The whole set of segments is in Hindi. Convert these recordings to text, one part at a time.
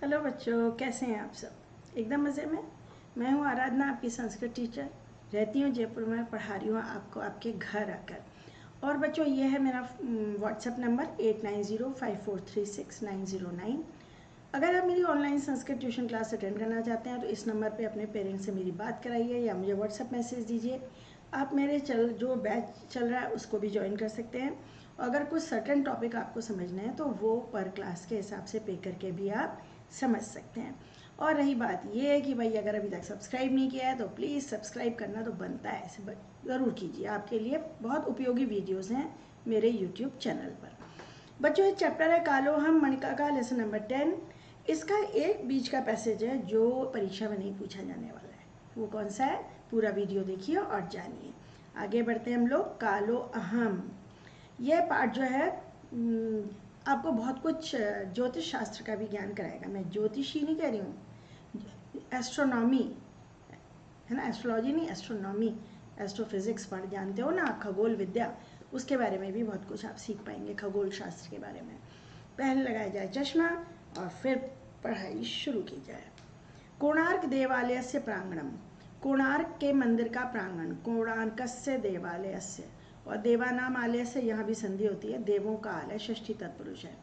हेलो बच्चों, कैसे हैं आप सब? एकदम मज़े में। मैं हूँ आराधना, आपकी संस्कृत टीचर। रहती हूँ जयपुर में, पढ़ा रही हूँ आपको आपके घर आकर। और बच्चों, ये है मेरा व्हाट्सएप नंबर 8905436909। अगर आप मेरी online Sanskrit tuition class attend करना चाहते हैं तो इस नंबर पे अपने पेरेंट्स से मेरी बात कराइए या मुझे व्हाट्सएप मैसेज दीजिए। आप मेरे जो बैच चल रहा है उसको भी ज्वाइन कर सकते हैं। अगर कुछ सर्टेन टॉपिक आपको समझना है तो वो पर क्लास के हिसाब से पे करके भी आप समझ सकते हैं। और रही बात ये है कि भाई अगर अभी तक सब्सक्राइब नहीं किया है तो प्लीज़ सब्सक्राइब करना तो बनता है, ऐसे ज़रूर कीजिए। आपके लिए बहुत उपयोगी वीडियोज़ हैं मेरे यूट्यूब चैनल पर। बच्चों, ये चैप्टर है कालोहम मणिका का लेसन नंबर 10। इसका एक बीच का पैसेज है जो परीक्षा में नहीं पूछा जाने वाला है। वो कौन सा है? पूरा वीडियो देखिए और जानिए। आगे बढ़ते हैं हम लोग। कालो अहम, यह पाठ जो है आपको बहुत कुछ ज्योतिष शास्त्र का भी ज्ञान कराएगा। मैं ज्योतिषी नहीं कह रही हूँ, एस्ट्रोनॉमी है ना, एस्ट्रोलॉजी नहीं, एस्ट्रोनॉमी। एस्ट्रोफिजिक्स पढ़ जानते हो ना, खगोल विद्या, उसके बारे में भी बहुत कुछ आप सीख पाएंगे, खगोल शास्त्र के बारे में। पहले लगाया जाए चश्मा और फिर पढ़ाई शुरू की जाए। कोणार्क देवालय से प्रांगणम, कोणार्क के मंदिर का प्रांगण। कोणार्कस्य देवालयस्य, और देवानाम आलय से यहाँ भी संधि होती है, देवों का आलय षष्ठी तत्पुरुष है।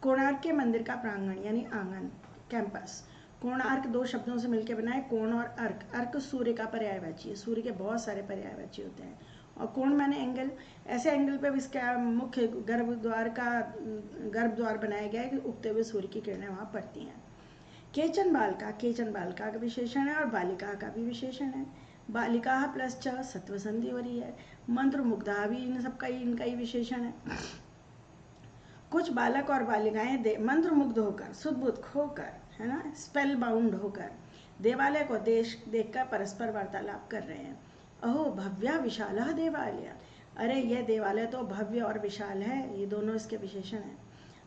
कोणार्क के मंदिर का प्रांगण यानी आंगन, कैंपस। कोणार्क दो शब्दों से मिलकर बना है, कोण और अर्क। अर्क सूर्य का पर्यायवाची है, सूर्य के बहुत सारे पर्यायवाची होते हैं। और कोण माने एंगल, ऐसे एंगल पे इसका मुख्य गर्भद्वार बनाया गया है कि उगते हुए सूर्य की किरणें वहाँ पड़ती हैं। केचन बालिका, केचन बालिका का विशेषण है और बालिका का भी विशेषण है। बालिका प्लस च सत्व संधि हो रही है। मंत्र मुग्धा भी इन सबका ही इनका ही विशेषण है। कुछ बालक और बालिकाएं मंत्र मुग्ध होकर, सुदबुद्ध होकर, है ना, स्पेल बाउंड होकर देवालय को देखकर परस्पर वार्तालाप कर रहे हैं। अहो भव्य विशाल देवालय, अरे यह देवालय तो भव्य और विशाल है। ये दोनों इसके विशेषण हैं।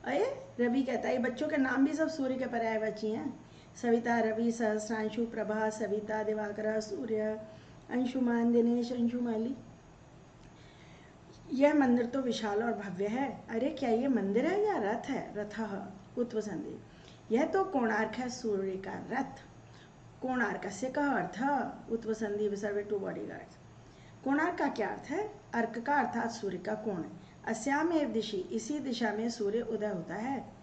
अरे रवि कहता है, बच्चों के नाम भी सब सूर्य के पर्यायवाची हैं। सविता, रवि, सहस्रांशु, प्रभा, सविता, दिवाकर, सूर्य, अंशुमान, दिनेश, अंशुमाली। यह मंदिर तो विशाल और भव्य है। अरे क्या ये मंदिर है या रथ है? रथः उत्व संधि। यह तो कोणार्क है, सूर्य का रथ। कोणार्कस्य का अर्थ उत्व संधि विसर्ग टू बॉडीगार्ड्स। कोणार्क का क्या अर्थ है? अर्क का अर्थात सूर्य का कोण। अस्यामेव दिशि, इसी दिशा में सूर्य उदय होता है।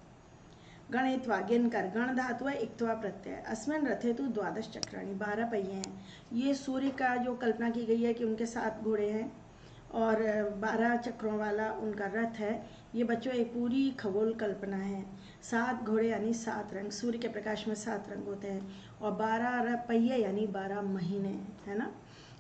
गणित्वा, गिनकर, गण धातु है, इक्त्वा प्रत्यय। अस्मिन रथे तो 12 चक्राणि, 12 पहिए हैं। ये सूर्य का जो कल्पना की गई है कि उनके 7 घोड़े हैं और 12 चक्रों वाला उनका रथ है। ये बच्चों एक पूरी खगोल कल्पना है। 7 घोड़े यानी 7 रंग, सूर्य के प्रकाश में 7 रंग होते हैं। और 12 पहिए यानी 12 महीने, है ना।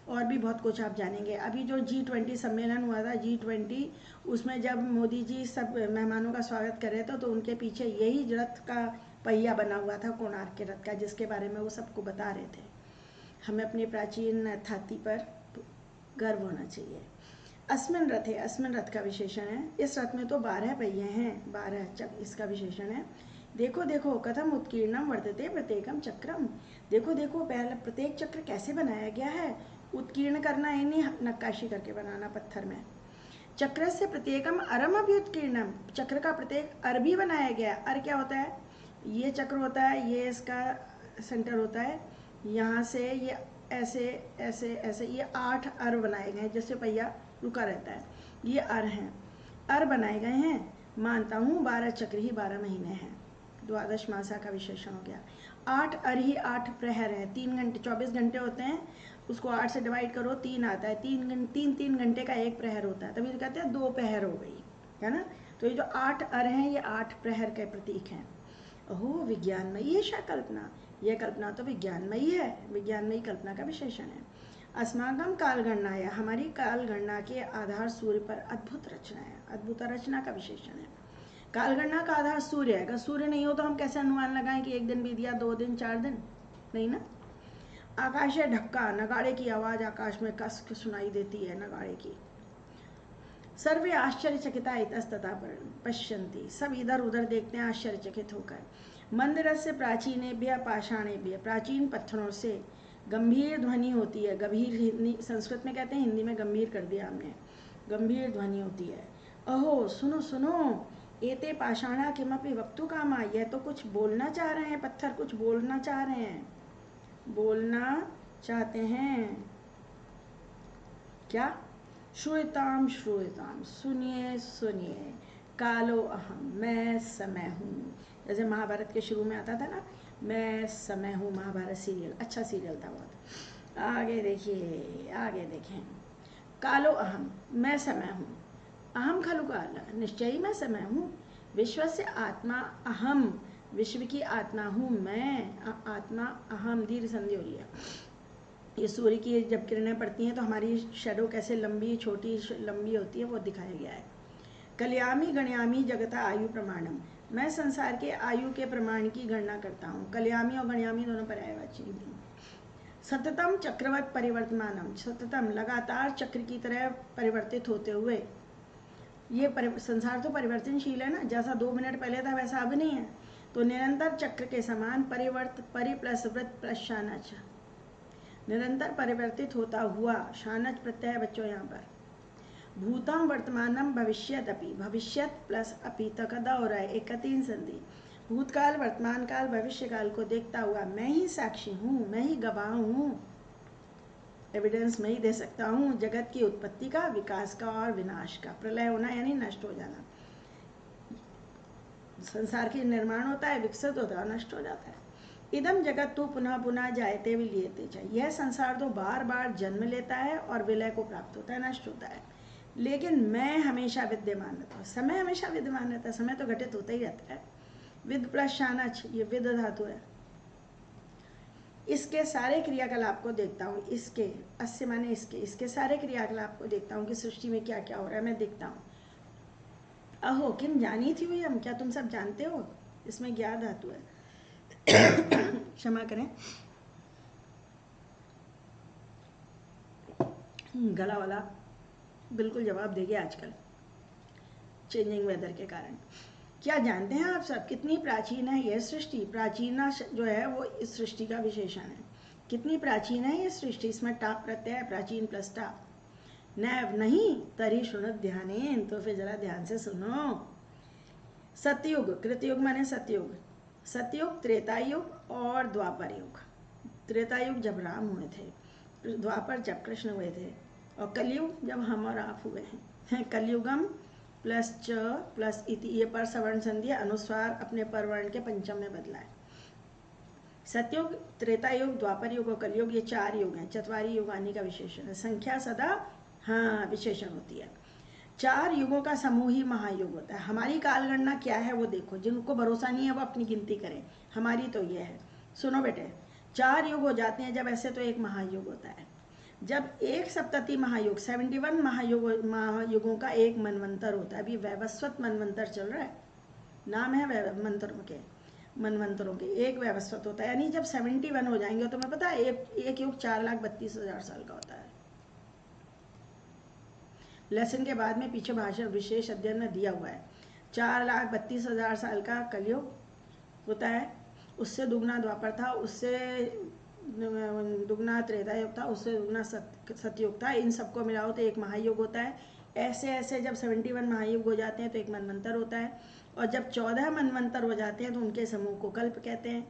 और भी बहुत कुछ आप जानेंगे। अभी जो G20 सम्मेलन हुआ था, G20, उसमें जब मोदी जी सब मेहमानों का स्वागत कर रहे थे तो उनके पीछे यही रथ का पहिया बना हुआ था, कोणार्क के रथ का, जिसके बारे में वो सबको बता रहे थे। हमें अपनी प्राचीन थाती पर गर्व होना चाहिए। अस्मिन रथ है, अस्मिन रथ का विशेषण है। इस रथ में तो 12 पहिए हैं, 12 चक्र इसका विशेषण है। देखो देखो कथम उत्कीर्णम वर्तते प्रत्येकम चक्रम, देखो देखो पहले प्रत्येक चक्र कैसे बनाया गया है। उत्कीर्ण करना यानी नक्काशी करके बनाना पत्थर में। चक्र से प्रत्येकम अरम अभी उत्कीर्णम, चक्र का प्रत्येक अर भी बनाया गया। अर क्या होता है? ये चक्र होता है, ये इसका सेंटर होता है, यहाँ से ये ऐसे ऐसे ऐसे, ये 8 अर बनाए गए हैं, जैसे पहिया रुका रहता है, ये अर हैं, अर बनाए गए हैं। मानता हूँ 12 चक्र ही 12 महीने हैं। 12 मासा का विशेषण हो गया। 8 अर ही 8 प्रहर हैं। 3 घंटे, 24 घंटे होते हैं, उसको 8 से डिवाइड करो, 3 आता है। 3 घंटे का एक प्रहर होता है, तभी तो कहते हैं 2 प्रहर हो गई, है ना। तो ये जो 8 अर हैं ये 8 प्रहर के प्रतीक हैं। ओहो विज्ञानमयी है कल्पना, यह कल्पना तो विज्ञानमयी है, विज्ञानमयी कल्पना का विशेषण है। अस्माकम कालगणना है, हमारी कालगणना के आधार सूर्य पर अद्भुत रचना है, अद्भुत रचना का विशेषण है। कालगणना का आधार सूर्य है। अगर सूर्य नहीं हो तो हम कैसे अनुमान लगाएं कि 1 दिन बीत गया, 2 दिन, 4 दिन? नहीं ना। आकाशीय ढक्का, नगाड़े की आवाज आकाश में कस के सुनाई देती है, नगाड़े की। सर्वे आश्चर्यचकिता इतस्ततः पश्यन्ति, सब इधर उधर देखते हैं आश्चर्यचकित होकर। मंदिर से प्राचीनेभ्य पाषाणेभ्य, प्राचीन पत्थरों से गंभीर ध्वनि होती है। गंभीर संस्कृत में कहते हैं, हिंदी में गंभीर कर दिया हमने, गंभीर ध्वनि होती है। अहो सुनो सुनो, एते पाषाणा किमपि वक्तु कामा, यह तो कुछ बोलना चाह रहे हैं, पत्थर कुछ बोलना चाह रहे हैं, बोलना चाहते हैं। क्या? श्रूयताम श्रूयताम, सुनिए सुनिए, कालो अहम, मैं समय हूँ। जैसे महाभारत के शुरू में आता था ना, मैं समय हूँ, महाभारत सीरियल, अच्छा सीरियल था बहुत। आगे देखिए, आगे देखें, कालो अहम, मैं समय हूँ, अहम खलु काल, निश्चय ही मैं समय हूँ, विश्व से आत्मा अहम, विश्व की आत्मा हूँ मैं, आत्मा अहम, दीर्घ संधि हो रही है। ये सूर्य की जब किरणें पड़ती हैं तो हमारी शैडो कैसे लंबी छोटी लंबी होती है वो दिखाया गया है। कल्यामी गणयामी जगता आयु प्रमाणम, मैं संसार के आयु के प्रमाण की गणना करता हूँ। कल्यामी और गणयामी दोनों पर्यायवाची हैं। सततम चक्रवत परिवर्तमानम, सततम लगातार चक्र की तरह परिवर्तित होते हुए, ये संसार तो परिवर्तनशील है ना, जैसा 2 मिनट पहले था वैसा अब नहीं है, तो निरंतर चक्र के समान परिवर्त, परि प्लस वृत प्लस शानच, निरंतर परिवर्तित होता हुआ, शानच प्रत्यय बच्चों यहाँ पर। भूतम वर्तमानम भविष्यत अपि, भविष्यत प्लस अपि तकदा हो रहा है, एक का 3 संधि। भूतकाल वर्तमान काल भविष्य काल को देखता हुआ मैं ही साक्षी हूँ, मैं ही गवाह हूँ, एविडेंस मैं ही दे सकता हूँ जगत की उत्पत्ति का, विकास का और विनाश का। प्रलय होना यानी नष्ट हो जाना, संसार के निर्माण होता है, विकसित होता है, नष्ट हो जाता है। इदम जगत तो पुनः पुनः जायते विलीयते च, यह संसार तो बार बार जन्म लेता है और विलय को प्राप्त होता है, नष्ट होता है, लेकिन मैं हमेशा विद्यमान रहता हूँ, समय हमेशा विद्यमान रहता है, समय तो घटित होता ही रहता है। विद प्लस शानच, ये विद धातु है। इसके सारे क्रियाकलाप को देखता हूँ, इसके, अस्य माने इसके सारे क्रियाकलाप को देखता हूँ कि सृष्टि में क्या क्या हो रहा है, मैं देखता हूँ। अहो किम जानी थी हुई हम, क्या तुम सब जानते हो, इसमें ज्ञा धातु है। क्षमा करें, गला वाला बिल्कुल जवाब देगी आजकल चेंजिंग वेदर के कारण। क्या जानते हैं आप सब कितनी प्राचीन है यह सृष्टि, प्राचीना जो है वो इस सृष्टि का विशेषण है। कितनी प्राचीन है ये सृष्टि, इसमें टाप प्रत्यय है, प्राचीन प्लस टाप। नैव नहीं, तरी सुनत ध्यानेन, तो फिर जरा ध्यान से सुनो। सतयुग, कृतयुग माने सतयुग, सतयुग, त्रेतायुग और द्वापर युग। त्रेतायुग जब राम हुए थे, द्वापर जब कृष्ण हुए थे, और कलयुग जब हम और आप हुए हैं। कलयुगम प्लस च प्लस इति, ये पर सवर्ण संधि अनुस्वार अपने परवर्ण के पंचम में बदला है। सतयुग, त्रेतायुग, द्वापर युग और कलयुग, ये 4 युग हैं, चतवारी युगानी का विशेषण है। संख्या सदा हाँ विशेषण होती है। 4 युगों का समूह ही महायुग होता है। हमारी कालगणना क्या है वो देखो, जिनको भरोसा नहीं है वो अपनी गिनती करें, हमारी तो ये है। सुनो बेटे, 4 युग हो जाते हैं जब, ऐसे तो एक महायुग होता है। जब एक सप्तति महायुग, 71 महायुगों का एक मनवंतर होता है। अभी वैवस्वत मनवंतर चल रहा है, नाम है मनवंतरों के, एक वैवस्वत होता है, यानी जब 71 हो जाएंगे, तो मैं पता है एक युग 4,32,000 साल का होता है। लेसन के बाद में पीछे भाषा विशेष अध्ययन में दिया हुआ है, 4,32,000 साल का कलयुग होता है, उससे दुगना द्वापर था, उससे दुगना त्रेतायुग था, उससे दुगना सतयुग था, इन सबको मिलाओ तो एक महायुग होता है। ऐसे ऐसे जब 71 महायुग हो जाते हैं तो एक मनवंतर होता है, और जब 14 मनवंतर हो जाते हैं तो उनके समूह को कल्प कहते हैं।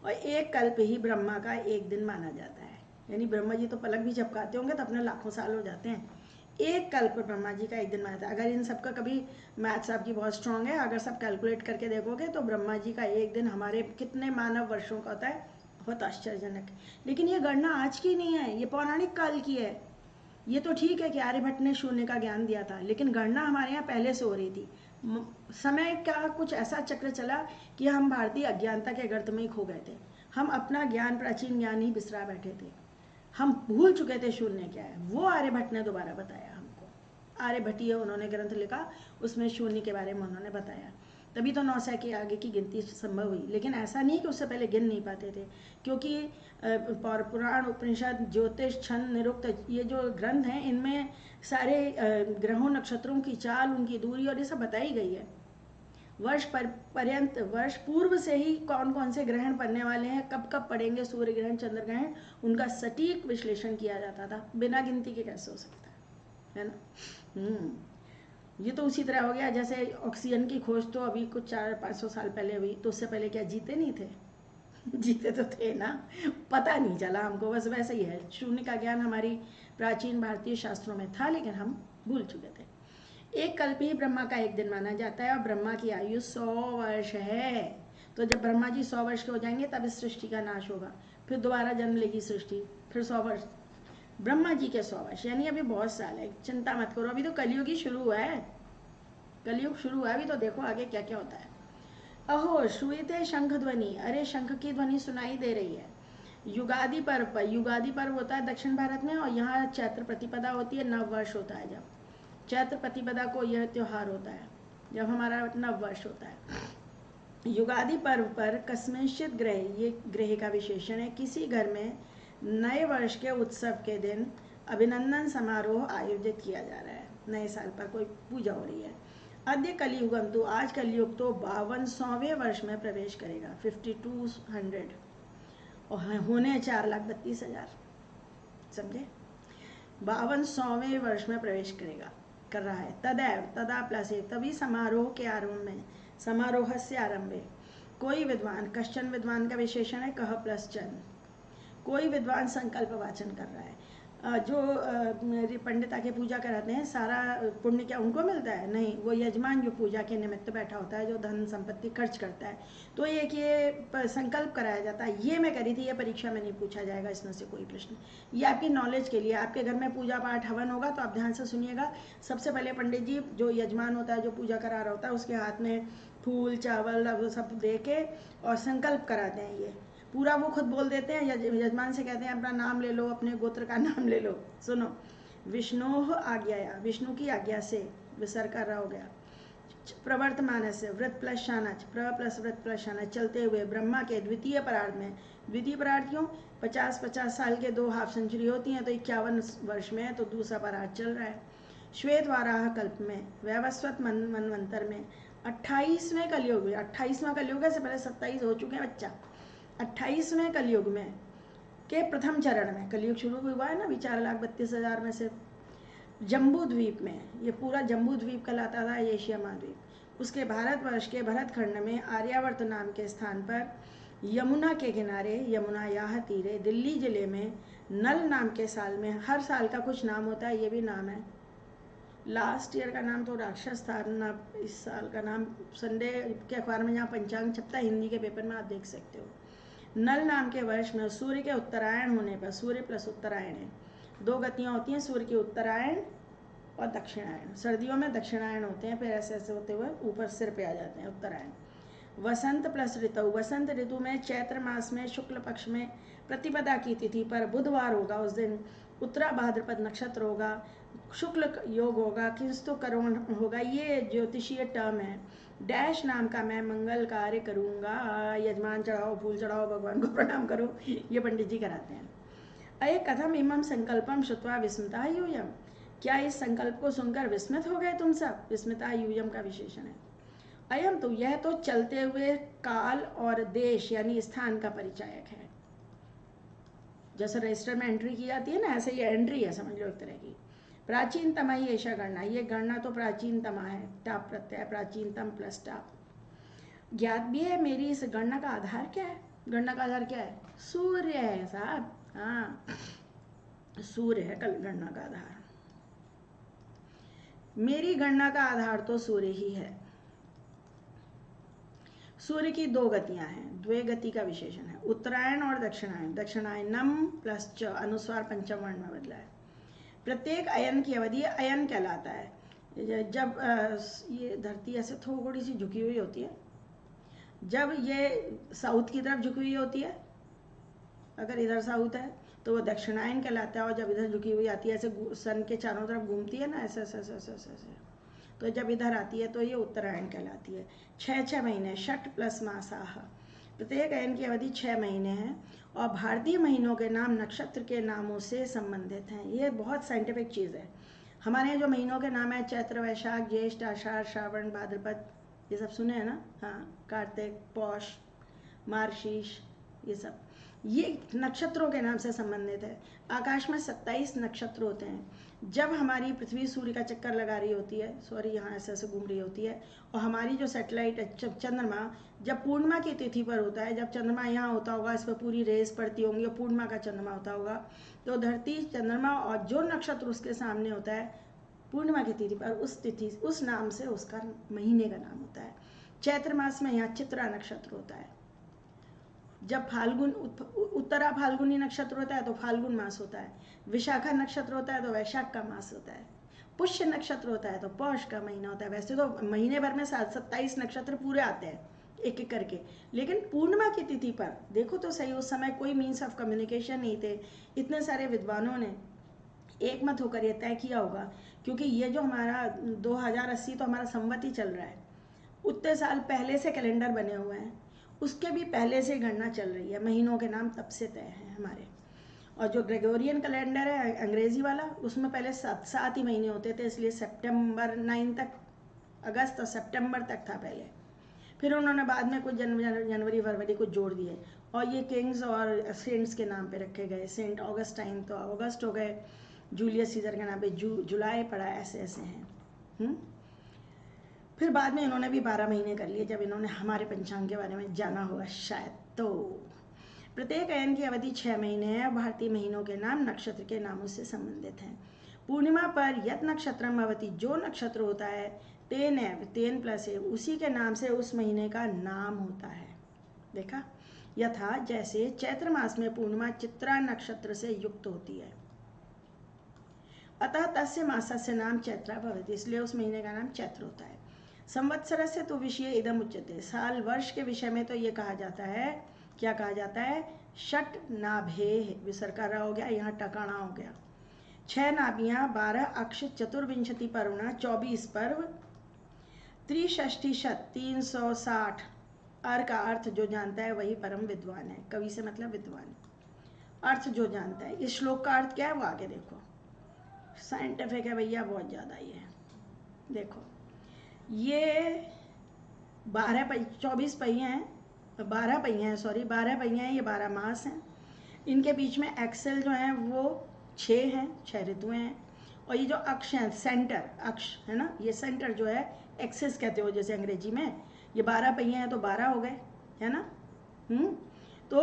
और एक कल्प ही ब्रह्मा का एक दिन माना जाता है, यानी ब्रह्मा जी तो पलक भी झपकाते होंगे तो अपने लाखों साल हो जाते हैं, एक कल्प ब्रह्मा जी का एक दिन माना था। अगर इन सबका कभी मैथ्स आपकी बहुत स्ट्रांग है, अगर सब कैलकुलेट करके देखोगे तो ब्रह्मा जी का एक दिन हमारे कितने मानव वर्षों का होता है, बहुत आश्चर्यजनक। लेकिन ये गणना आज की नहीं है, ये पौराणिक काल की है। ये तो ठीक है कि आर्यभट्ट ने शून्य का ज्ञान दिया था, लेकिन गणना हमारे यहाँ पहले से हो रही थी। समय का कुछ ऐसा चक्र चला कि हम भारतीय अज्ञानता के गर्त में ही खो गए थे, हम अपना ज्ञान, प्राचीन ज्ञान ही बिसरा बैठे थे, हम भूल चुके थे शून्य क्या है। वो आर्यभट्ट ने दोबारा बताया हमको, आर्यभट्टीय उन्होंने ग्रंथ लिखा, उसमें शून्य के बारे में उन्होंने बताया, तभी तो 900 के आगे की गिनती संभव हुई। लेकिन ऐसा नहीं कि उससे पहले गिन नहीं पाते थे, क्योंकि पुराण, उपनिषद, ज्योतिष, छंद, निरुक्त, ये जो ग्रंथ हैं इनमें सारे ग्रहों, नक्षत्रों की चाल, उनकी दूरी और ये सब बताई गई है। पर्यंत वर्ष पूर्व से ही कौन कौन से ग्रहण पड़ने वाले हैं, कब कब पड़ेंगे, सूर्य ग्रहण, चंद्र ग्रहण, उनका सटीक विश्लेषण किया जाता था। बिना गिनती के कैसे हो सकता है ना। ये तो उसी तरह हो गया जैसे ऑक्सीजन की खोज तो अभी कुछ 400-500 साल पहले हुई, तो उससे पहले क्या जीते नहीं थे? जीते तो थे ना, पता नहीं चला हमको, बस वैसे ही है। शून्य का ज्ञान हमारी प्राचीन भारतीय शास्त्रों में था, लेकिन हम भूल चुके थे। एक कल्प ही ब्रह्मा का एक दिन माना जाता है और ब्रह्मा की आयु 100 वर्ष है। तो जब ब्रह्मा जी 100 वर्ष के हो जाएंगे तब इस सृष्टि का नाश होगा, फिर दोबारा जन्म लेगी सृष्टि, फिर 100 वर्ष। ब्रह्मा जी के 100 वर्ष यानी अभी बहुत साल है, चिंता मत करो, अभी तो कलयुग ही शुरू हुआ है। कलयुग शुरू हुआ है, अभी तो देखो आगे क्या क्या होता है। अहो श्रूयते शंख ध्वनि, अरे शंख की ध्वनि सुनाई दे रही है। युगादि पर्व पर, युगादि पर्व होता है दक्षिण भारत में, और यहाँ चैत्र प्रतिपदा होती है, नव वर्ष होता है। जब चैत्र प्रतिपदा को यह त्योहार होता है, जब हमारा नव वर्ष होता है। युगादि पर्व पर कस्मिंश्चित ग्रह, ये ग्रह का विशेषण है, किसी घर में नए वर्ष के उत्सव के दिन अभिनंदन समारोह आयोजित किया जा रहा है। नए साल पर कोई पूजा हो रही है। अद्य कलियुगम, तो आज कलयुग तो 52वें वर्ष में प्रवेश करेगा, 5200, और होने 4,32,000, समझे? 52वें वर्ष में प्रवेश करेगा, कर रहा है। तदैव तदा प्लस है, तभी समारोह के आरंभ में, समारोह से आरंभे, कोई विद्वान, कश्चन विद्वान का विशेषण है, कह प्लस चन, कोई विद्वान संकल्प वाचन कर रहा है। जो पंडिता के पूजा कराते हैं, सारा पुण्य क्या उनको मिलता है? नहीं, वो यजमान जो पूजा के निमित्त बैठा होता है, जो धन संपत्ति खर्च करता है, तो एक ये संकल्प कराया जाता है, ये मैं करी थी, ये परीक्षा में नहीं पूछा जाएगा इसमें से कोई प्रश्न, ये आपकी नॉलेज के लिए। आपके घर में पूजा पाठ हवन होगा तो आप ध्यान से सुनिएगा। सबसे पहले पंडित जी, जो यजमान होता है, जो पूजा करा रहा होता है, उसके हाथ में फूल चावल वो सब दे के और संकल्प कराते हैं। ये पूरा वो खुद बोल देते हैं, यजमान से कहते हैं अपना नाम ले लो, अपने गोत्र का नाम ले लो। सुनो, विष्णु आज्ञाया, विष्णु की आज्ञा से, विसर्ग कर रहा हो गया। प्रवर्तमान से, व्रत प्लस शानच, प्र प्लस व्रत प्लस शानच, चलते हुए ब्रह्मा के द्वितीय परार्ध में, द्वितीय परार्ध क्यों? 50-50 साल के 2 हाफ सेंचुरी होती हैं, तो 51 वर्ष में है, तो दूसरा परार्ध चल रहा है। श्वेत वाराह कल्प में, वैवस्वत मनवंतर में, 28वें कलयुग में, 28वां कलयुग है, से पहले 27 हो चुके हैं बच्चा। 28वें कलयुग में के प्रथम चरण में, कलयुग शुरू हुआ है ना अभी 4,32,000 में से, जम्बू द्वीप में, ये पूरा जम्बू द्वीप कहलाता था, एशिया महाद्वीप, उसके भारतवर्ष के भरतखंड में आर्यावर्त नाम के स्थान पर, यमुना के किनारे, यमुना याह तीरे, दिल्ली जिले में, नल नाम के साल में, हर साल का कुछ नाम होता है, ये भी नाम है। लास्ट ईयर का नाम तो राक्षस था ना, इस साल का नाम संडे के अखबार में जहाँ पंचांग छपता है, हिंदी के पेपर में आप देख सकते हो। नल नाम के वर्ष में सूर्य के उत्तरायण होने पर, सूर्य प्लस उत्तरायण है, 2 गतियाँ होती हैं, सूर्य के उत्तरायण और दक्षिणायन। सर्दियों में दक्षिणायन होते हैं, फिर ऐसे ऐसे होते हुए ऊपर सिर पे आ जाते हैं उत्तरायण। वसंत प्लस ऋतु, वसंत ऋतु में चैत्र मास में शुक्ल पक्ष में प्रतिपदा की तिथि पर बुधवार होगा, उस दिन उत्तरा भाद्रपद नक्षत्र होगा, शुक्ल योग होगा, किंस्तु करोण होगा, ये ज्योतिषीय टर्म है। डैश नाम का मैं मंगल कार्य करूँगा, यजमान चढ़ाओ, फूल चढ़ाओ, भगवान को प्रणाम करो, ये पंडित जी कराते हैं। अये कथम इमम संकल्पम श्रुत्वा विस्मिता यूयम, क्या इस संकल्प को सुनकर विस्मित हो गए तुम सब? विस्मिता यूयम का विशेषण है। अयम, तो यह तो चलते हुए काल और देश यानी स्थान का परिचायक है। जैसे रजिस्टर में एंट्री की जाती है ना, ऐसे ये एंट्री है, समझ लो एक तरह की। प्राचीनतम ही ऐसा गणना, ये गणना तो प्राचीनतमा है, टाप प्रत्यय, प्राचीनतम प्लस टाप। ज्ञात भी है मेरी इस गणना का आधार क्या है? गणना का आधार क्या है? सूर्य है साहब, हाँ, सूर्य है कल गणना का आधार। मेरी गणना का आधार तो सूर्य ही है। सूर्य की 2 गतियां हैं, द्वे गति का विशेषण है, उत्तरायण और दक्षिणायन। दक्षिणायनम प्लस च, अनुस्वार पंचम वर्ण में बदला है। प्रत्येक अयन की अवधि अयन कहलाता है। जब ये धरती ऐसे थोड़ी सी झुकी हुई होती है, जब ये साउथ की तरफ झुकी हुई होती है, अगर इधर साउथ है तो वो दक्षिणायन कहलाता है, और जब इधर झुकी हुई आती है, ऐसे सन के चारों तरफ घूमती है ना, ऐसे ऐसे ऐसे ऐसे ऐसे, तो जब इधर आती है तो ये उत्तरायण कहलाती है। 6 महीने, षट प्लस मासाह, प्रत्येक अयन की अवधि 6 महीने हैं, और भारतीय महीनों के नाम नक्षत्र के नामों से संबंधित हैं। ये बहुत साइंटिफिक चीज़ है। हमारे यहाँ जो महीनों के नाम है, चैत्र, वैशाख, ज्येष्ठ, आषाढ़, श्रावण, भाद्रपद, ये सब सुने हैं ना? हाँ, कार्तिक, पौष, मार्गशीर्ष, ये सब, ये नक्षत्रों के नाम से संबंधित है। आकाश में 27 नक्षत्र होते हैं। जब हमारी पृथ्वी सूर्य का चक्कर लगा रही होती है, सॉरी यहाँ ऐसे ऐसे घूम रही होती है, और हमारी जो सैटेलाइट है चंद्रमा जब पूर्णिमा की तिथि पर होता है, जब चंद्रमा यहाँ होता होगा, इस पर पूरी रेस पड़ती होंगी और पूर्णिमा का चंद्रमा होता होगा, तो धरती, चंद्रमा और जो नक्षत्र उसके सामने होता है पूर्णिमा की तिथि पर, उस तिथि उस नाम से उसका महीने का नाम होता है। चैत्र मास में यहाँ चित्रा नक्षत्र होता है। जब फाल्गुन उत्तरा फाल्गुनी नक्षत्र होता है तो फाल्गुन मास होता है। विशाखा नक्षत्र होता है तो वैशाख का मास होता है। पुष्य नक्षत्र होता है तो पौष का महीना होता है। वैसे तो महीने भर में 27 नक्षत्र पूरे आते हैं एक एक करके, लेकिन पूर्णिमा की तिथि पर देखो तो सही, उस समय कोई मीन्स ऑफ कम्युनिकेशन नहीं थे। इतने सारे विद्वानों ने एक मत होकर यह तय किया होगा, क्योंकि ये जो हमारा 2080 तो हमारा संवत ही चल रहा है, उतने साल पहले से कैलेंडर बने हुए हैं, उसके भी पहले से गणना चल रही है। महीनों के नाम तब से तय हैं हमारे। और जो ग्रेगोरियन कैलेंडर है अंग्रेजी वाला, उसमें पहले 7 ही महीने होते थे, इसलिए सितंबर 9 तक, अगस्त और सितंबर तक था पहले। फिर उन्होंने बाद में कुछ जनवरी फरवरी को जोड़ दिए, और ये किंग्स और सेंट्स के नाम पे रखे गए। सेंट ऑगस्टाइन तो अगस्त हो गए, जूलियस सीजर के नाम पे जुलाई पड़ा, ऐसे ऐसे हैं। फिर बाद में इन्होंने भी 12 महीने कर लिए, जब इन्होंने हमारे पंचांग के बारे में जाना होगा शायद। तो प्रत्येक अयन की अवधि 6 महीने है। भारतीय महीनों के नाम नक्षत्र के नामों से संबंधित हैं। पूर्णिमा पर यत नक्षत्रम भवति, जो नक्षत्र होता है, तेन एव, तेन प्लस है, उसी के नाम से उस महीने का नाम होता है। देखा, यथा जैसे चैत्र मास में पूर्णिमा चित्रा नक्षत्र से युक्त होती है, अतः तस्य मासस्य नाम चैत्रा भवति, इसलिए उस महीने का नाम चैत्र होता है। संवत्सर से तो विषय इदम उच्यते, साल वर्ष के विषय में तो ये कहा जाता है, क्या कहा जाता है, षट नाभे, विसर्ग का र हो गया, यहाँ टकाणा हो गया। 6 नाभियाँ, 12 अक्ष, चतुर्विंशति पर्वणा, 24 पर्व, त्रिषष्टि शत, 360। का अर्थ जो जानता है वही परम विद्वान है। कवि से मतलब विद्वान, अर्थ जो जानता है। इस श्लोक का अर्थ क्या है वो आगे देखो, साइंटिफिक है भैया, बहुत ज़्यादा ये है। देखो, ये 24 पहिए हैं, 12 पहिए हैं, सॉरी 12 पहिए हैं, ये 12 मास हैं। इनके बीच में एक्सेल जो है वो 6 हैं, 6 ऋतुएं हैं। और ये जो अक्ष हैं, सेंटर अक्ष है ना, ये सेंटर जो है एक्सेस कहते हो जैसे अंग्रेजी में, ये 12 पहिए हैं तो 12 हो गए, है ना। तो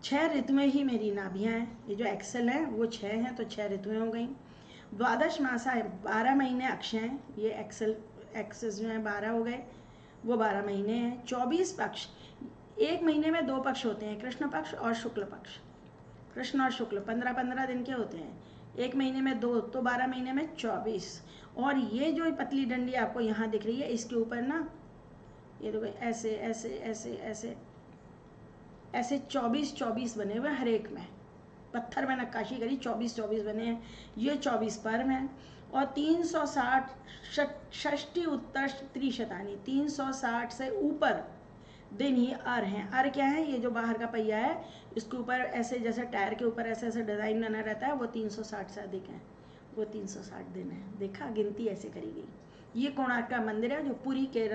6 ऋतुएं ही मेरी नाभियाँ हैं। ये जो एक्सेल है वो 6 हैं, तो 6 ऋतुएं हो गई। द्वादश मासा है, 12 महीने अक्ष हैं, ये एक्सेस जो है 12 हो गए, वो 12 महीने हैं। 24 पक्ष, एक महीने में 2 पक्ष होते हैं, कृष्ण पक्ष और शुक्ल पक्ष। कृष्ण और शुक्ल 15-15 दिन के होते हैं, एक महीने में 2, तो 12 महीने में 24। और ये जो पतली डंडी आपको यहाँ दिख रही है, इसके ऊपर ना ये देखो ऐसे ऐसे ऐसे ऐसे ऐसे 24 बने हुए हर एक में, पत्थर में नक्काशी करी, 24 बने हैं। ये 24 पर्व हैं। और 360 षष्टि उत्तर त्रिशतानी, 360 से ऊपर दिन ही अर हैं। अर क्या है, ये जो बाहर का पहिया है, इसके ऊपर ऐसे जैसे टायर के ऊपर ऐसे ऐसे डिज़ाइन बना रहता है, वो 360 से अधिक है, वो 360 दिन है। देखा, गिनती ऐसे करी गई। ये कोणार्क का मंदिर है जो पुरी के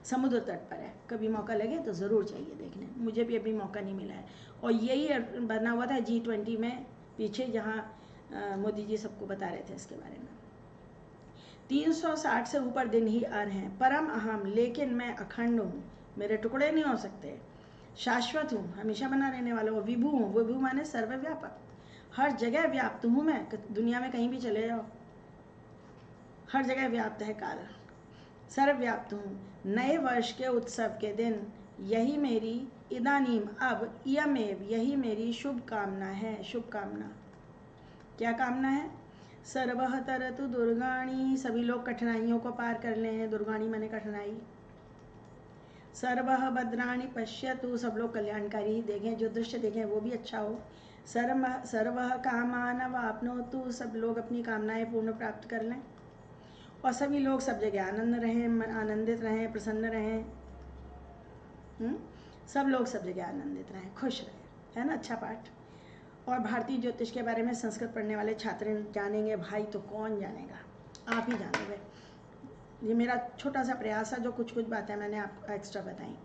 समुद्र तट पर है। कभी मौका लगे तो ज़रूर चाहिए देखने, मुझे भी अभी मौका नहीं मिला है। और यही बना हुआ था G20 में पीछे, जहाँ मोदी जी सबको बता रहे थे इसके बारे में। 360 से ऊपर दिन ही अर हैं। परम अहम, लेकिन मैं अखंड हूँ, मेरे टुकड़े नहीं हो सकते। शाश्वत हूँ, हमेशा बना रहने वाला हूँ। विभु हूँ, विभु माने सर्वव्यापक, हर जगह व्याप्त हूँ मैं। दुनिया में कहीं भी चले जाओ, हर जगह व्याप्त है काल, सर्वव्याप्त हूँ। नए वर्ष के उत्सव के दिन यही मेरी इदानीम, अब इयमेव, यही मेरी शुभ कामना है। शुभ कामना, क्या कामना है? सर्वः तरतु दुर्गाणी, सभी लोग कठिनाइयों को पार कर लें। दुर्गाणी माने कठिनाई। सर्वः भद्राणि पश्यतु, सब लोग कल्याणकारी ही देखें, जो दृश्य देखें वो भी अच्छा हो। सर्वः कामान अवाप्नोतु, सब लोग अपनी कामनाएं पूर्ण प्राप्त कर लें। और सभी लोग सब जगह आनंदित रहें, प्रसन्न रहें। सब लोग सब जगह आनंदित रहें, खुश रहें, है ना। अच्छा पाठ। और भारतीय ज्योतिष के बारे में संस्कृत पढ़ने वाले छात्र जानेंगे भाई, तो कौन जानेगा, आप ही जानोगे। ये मेरा छोटा सा प्रयास है, जो कुछ बातें मैंने आपको एक्स्ट्रा बताई।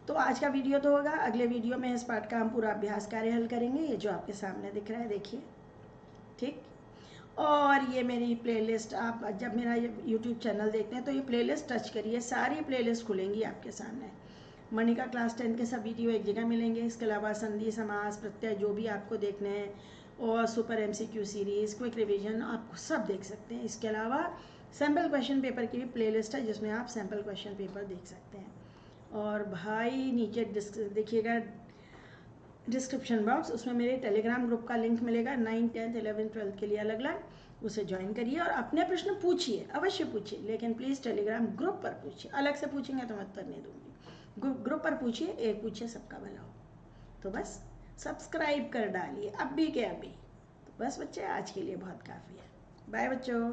तो आज का वीडियो तो होगा, अगले वीडियो में इस पाठ का हम पूरा अभ्यास कार्य हल करेंगे। ये जो आपके सामने दिख रहा है देखिए, ठीक। और ये मेरी प्लेलिस्ट, आप जब मेरा यूट्यूब चैनल देखते हैं तो ये प्लेलिस्ट टच करिए, सारी प्लेलिस्ट खुलेंगी आपके सामने। मणिका क्लास 10 के सब वीडियो एक जगह मिलेंगे। इसके अलावा संधि, समास, प्रत्यय जो भी आपको देखने हैं, और super MCQ series, quick revision, आप सब देख सकते हैं। इसके अलावा सैम्पल क्वेश्चन पेपर की भी प्लेलिस्ट है जिसमें आप सैम्पल क्वेश्चन पेपर देख सकते हैं। और भाई नीचे देखिएगा डिस्क्रिप्शन बॉक्स, उसमें मेरे टेलीग्राम ग्रुप का लिंक मिलेगा 9th 10th 11th 12th के लिए अलग अलग, उसे ज्वाइन करिए और अपने प्रश्न पूछिए, अवश्य पूछिए, लेकिन प्लीज़ टेलीग्राम ग्रुप पर पूछिए। अलग से पूछेंगे तो मैं उत्तर नहीं दूंगी। ग्रुप पर पूछिए, एक पूछिए सबका भला हो। तो बस सब्सक्राइब कर डालिए अभी के अभी। तो बस बच्चे, आज के लिए बहुत काफ़ी है। बाय बच्चों।